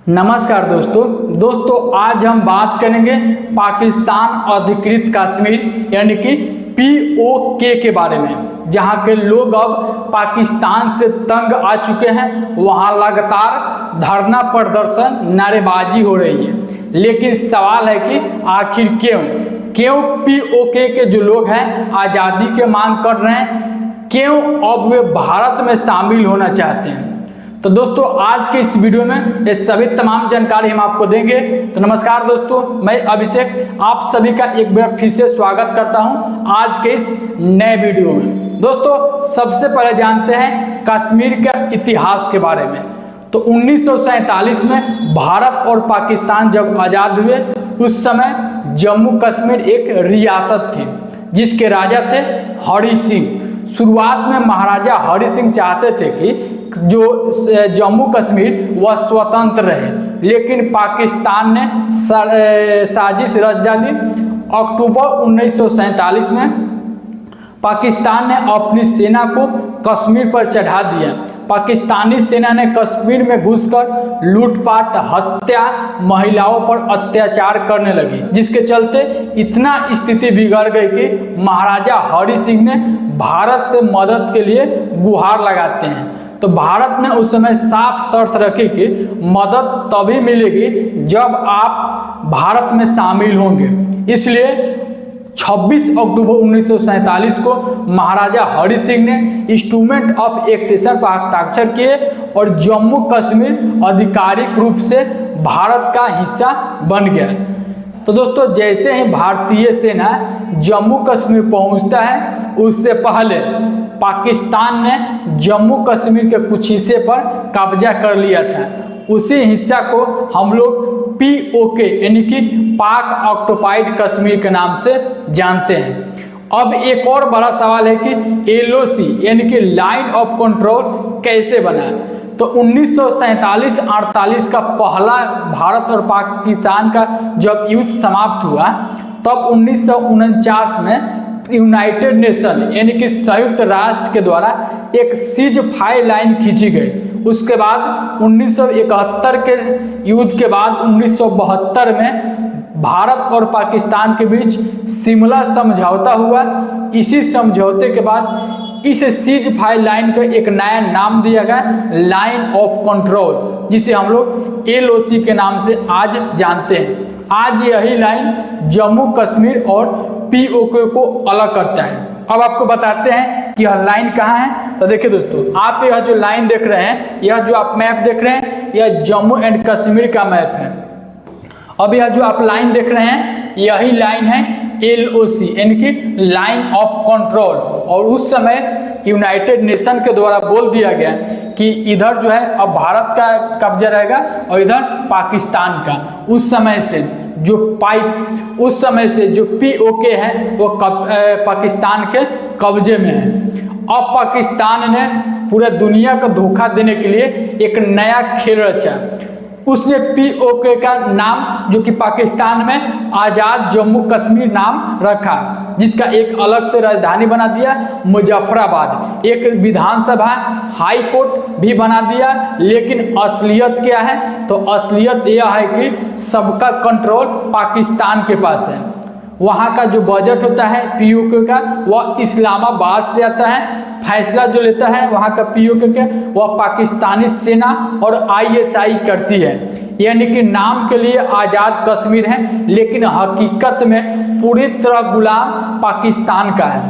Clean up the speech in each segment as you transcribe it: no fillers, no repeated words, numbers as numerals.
नमस्कार दोस्तों आज हम बात करेंगे पाकिस्तान अधिकृत कश्मीर यानी कि पीओके के बारे में, जहां के लोग अब पाकिस्तान से तंग आ चुके हैं। वहां लगातार धरना प्रदर्शन नारेबाजी हो रही है, लेकिन सवाल है कि आखिर क्यों पीओके के जो लोग हैं आज़ादी के मांग कर रहे हैं, क्यों अब वे भारत में शामिल होना चाहते हैं। तो दोस्तों आज के इस वीडियो में ये सभी तमाम जानकारी हम आपको देंगे। तो नमस्कार दोस्तों, मैं अभिषेक आप सभी का एक बार फिर से स्वागत करता हूं आज के इस नए वीडियो में। दोस्तों सबसे पहले जानते हैं कश्मीर के इतिहास के बारे में। तो 1947 में भारत और पाकिस्तान जब आज़ाद हुए उस समय जम्मू कश्मीर एक रियासत थी जिसके राजा थे हरि सिंह। शुरुआत में महाराजा हरि सिंह चाहते थे कि जो जम्मू कश्मीर वह स्वतंत्र रहे, लेकिन पाकिस्तान ने साजिश रच डाली। अक्टूबर 1947 में पाकिस्तान ने अपनी सेना को कश्मीर पर चढ़ा दिया। पाकिस्तानी सेना ने कश्मीर में घुसकर लूटपाट, हत्या, महिलाओं पर अत्याचार करने लगी, जिसके चलते इतना स्थिति बिगड़ गई कि महाराजा हरि सिंह ने भारत से मदद के लिए गुहार लगाते हैं। तो भारत ने उस समय साफ शर्त रखी कि मदद तभी मिलेगी जब आप भारत में शामिल होंगे। इसलिए 26 अक्टूबर 1947 को महाराजा हरि सिंह ने इंस्ट्रूमेंट ऑफ एक्सेशन पर हस्ताक्षर किए और जम्मू कश्मीर आधिकारिक रूप से भारत का हिस्सा बन गया। तो दोस्तों जैसे ही भारतीय सेना जम्मू कश्मीर पहुंचता है, उससे पहले पाकिस्तान ने जम्मू कश्मीर के कुछ हिस्से पर कब्जा कर लिया था। उसी हिस्सा को हम लोग पीओके यानी कि पाक ऑक्युपाइड कश्मीर के नाम से जानते हैं। अब एक और बड़ा सवाल है कि एलओसी यानी कि लाइन ऑफ कंट्रोल कैसे बना। तो 1947-48 का पहला भारत और पाकिस्तान का जब युद्ध समाप्त हुआ, तब 1949 में यूनाइटेड नेशन यानी कि संयुक्त राष्ट्र के द्वारा एक सीज फायर लाइन खींची गई। उसके बाद 1971 के युद्ध के बाद 1972 में भारत और पाकिस्तान के बीच शिमला समझौता हुआ। इसी समझौते के बाद इस सीज फायर लाइन को एक नया नाम दिया गया, लाइन ऑफ कंट्रोल, जिसे हम लोग एलओसी के नाम से आज जानते हैं। आज यही लाइन जम्मू कश्मीर और पीओके को अलग करता है। अब आपको बताते हैं कि यह लाइन कहाँ है। तो देखिए दोस्तों, आप यह जो लाइन देख रहे हैं, यह जो आप मैप देख रहे हैं, यह जम्मू एंड कश्मीर का मैप है। अब यह जो आप लाइन देख रहे हैं, यही लाइन है एलओसी यानी कि लाइन ऑफ कंट्रोल। और उस समय यूनाइटेड नेशन के द्वारा बोल दिया गया कि इधर जो है अब भारत का कब्जा रहेगा और इधर पाकिस्तान का। उस समय से जो पीओके है वो पाकिस्तान के कब्जे में है। अब पाकिस्तान ने पूरे दुनिया को धोखा देने के लिए एक नया खेल रचा। उसने पीओके का नाम, जो कि पाकिस्तान में आज़ाद जम्मू कश्मीर नाम रखा, जिसका एक अलग से राजधानी बना दिया मुजफ्फराबाद, एक विधानसभा हाई कोर्ट भी बना दिया। लेकिन असलियत क्या है? तो असलियत यह है कि सबका कंट्रोल पाकिस्तान के पास है। वहाँ का जो बजट होता है पीओके का, वह इस्लामाबाद से आता है। फैसला जो लेता है वहाँ का पीओके के, वह पाकिस्तानी सेना और आईएसआई करती है। यानी कि नाम के लिए आज़ाद कश्मीर है, लेकिन हकीकत में पूरी तरह गुलाम पाकिस्तान का है।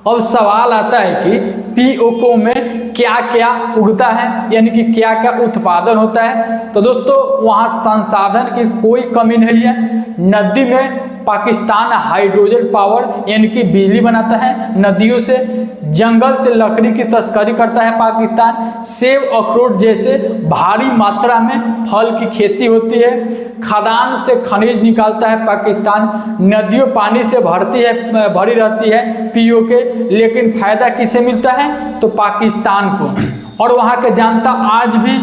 अब सवाल आता है कि पीओके में क्या क्या उगता है, यानी कि क्या क्या उत्पादन होता है। तो दोस्तों वहाँ संसाधन की कोई कमी नहीं है। नदी में पाकिस्तान हाइड्रोजन पावर यानी कि बिजली बनाता है नदियों से। जंगल से लकड़ी की तस्करी करता है पाकिस्तान। सेब, अखरोट जैसे भारी मात्रा में फल की खेती होती है। खदान से खनिज निकालता है पाकिस्तान। नदियों पानी से भरी रहती है पीओके, लेकिन फायदा किसे मिलता है? तो पाकिस्तान को। और वहाँ के जनता आज भी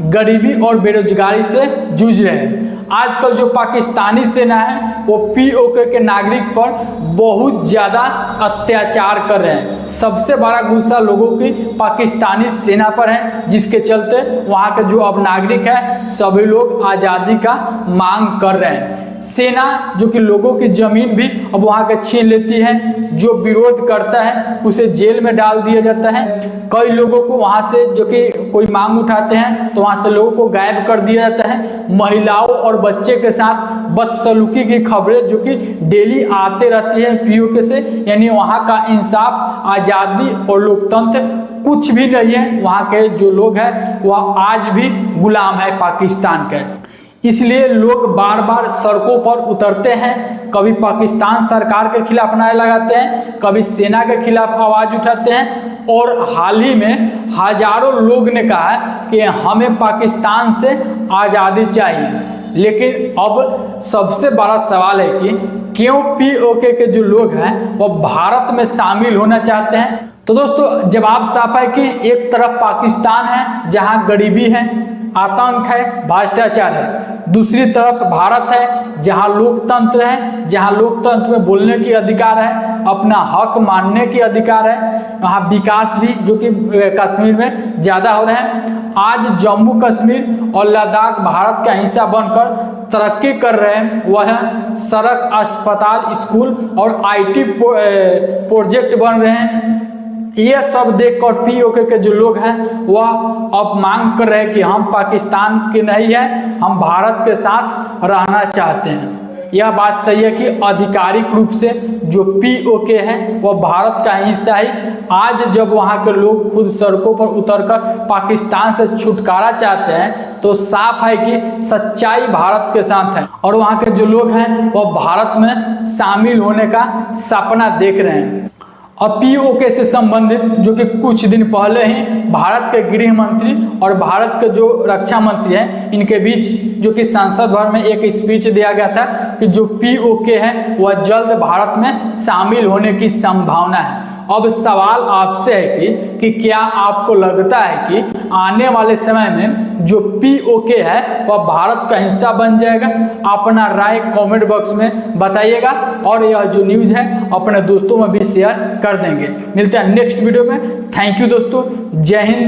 गरीबी और बेरोजगारी से जूझ रहे हैं। आजकल जो पाकिस्तानी सेना है वो POK के नागरिक पर बहुत ज़्यादा अत्याचार कर रहे हैं। सबसे बड़ा गुस्सा लोगों की पाकिस्तानी सेना पर है, जिसके चलते वहाँ के जो अब नागरिक है सभी लोग आज़ादी का मांग कर रहे हैं। सेना जो कि लोगों की ज़मीन भी अब वहाँ के छीन लेती है, जो विरोध करता है उसे जेल में डाल दिया जाता है। कई लोगों को वहाँ से जो कि कोई मांग उठाते हैं तो वहाँ से लोगों को गायब कर दिया जाता है। महिलाओं और बच्चे के साथ बदसलूकी की खबरें जो कि डेली आते रहती है POK से, यानी वहाँ का इंसाफ, आज़ादी और लोकतंत्र कुछ भी नहीं है। वहाँ के जो लोग हैं वह आज भी गुलाम है पाकिस्तान के। इसलिए लोग बार बार सड़कों पर उतरते हैं, कभी पाकिस्तान सरकार के खिलाफ नारे लगाते हैं, कभी सेना के खिलाफ आवाज़ उठाते हैं। और हाल ही में हजारों लोग ने कहा है कि हमें पाकिस्तान से आज़ादी चाहिए। लेकिन अब सबसे बड़ा सवाल है कि क्यों POK के जो लोग हैं वो भारत में शामिल होना चाहते हैं। तो दोस्तों जवाब साफ है कि एक तरफ पाकिस्तान है जहां गरीबी है, आतंक है, भ्रष्टाचार है, दूसरी तरफ भारत है जहां लोकतंत्र है, जहां लोकतंत्र में बोलने की अधिकार है, अपना हक मानने की अधिकार है। वहाँ विकास भी जो कि कश्मीर में ज़्यादा हो रहे हैं। आज जम्मू कश्मीर और लद्दाख भारत का हिस्सा बनकर तरक्की कर रहे हैं। वह सड़क, अस्पताल, स्कूल और IT प्रोजेक्ट बन रहे हैं। ये सब देखकर POK के जो लोग हैं वह अब मांग कर रहे हैं कि हम पाकिस्तान के नहीं हैं, हम भारत के साथ रहना चाहते हैं। यह बात सही है कि आधिकारिक रूप से जो POK है वह भारत का हिस्सा है। आज जब वहाँ के लोग खुद सड़कों पर उतरकर पाकिस्तान से छुटकारा चाहते हैं तो साफ है कि सच्चाई भारत के साथ है और वहाँ के जो लोग हैं वह भारत में शामिल होने का सपना देख रहे हैं। अब POK से संबंधित जो कि कुछ दिन पहले ही भारत के गृह मंत्री और भारत के जो रक्षा मंत्री हैं इनके बीच जो कि संसद भवन में एक स्पीच दिया गया था कि जो POK है वह जल्द भारत में शामिल होने की संभावना है। अब सवाल आपसे है कि क्या आपको लगता है कि आने वाले समय में जो POK है वह भारत का हिस्सा बन जाएगा? अपना राय कमेंट बॉक्स में बताइएगा और यह जो न्यूज़ है अपने दोस्तों में भी शेयर कर देंगे। मिलते हैं नेक्स्ट वीडियो में। थैंक यू दोस्तों, जय हिंद।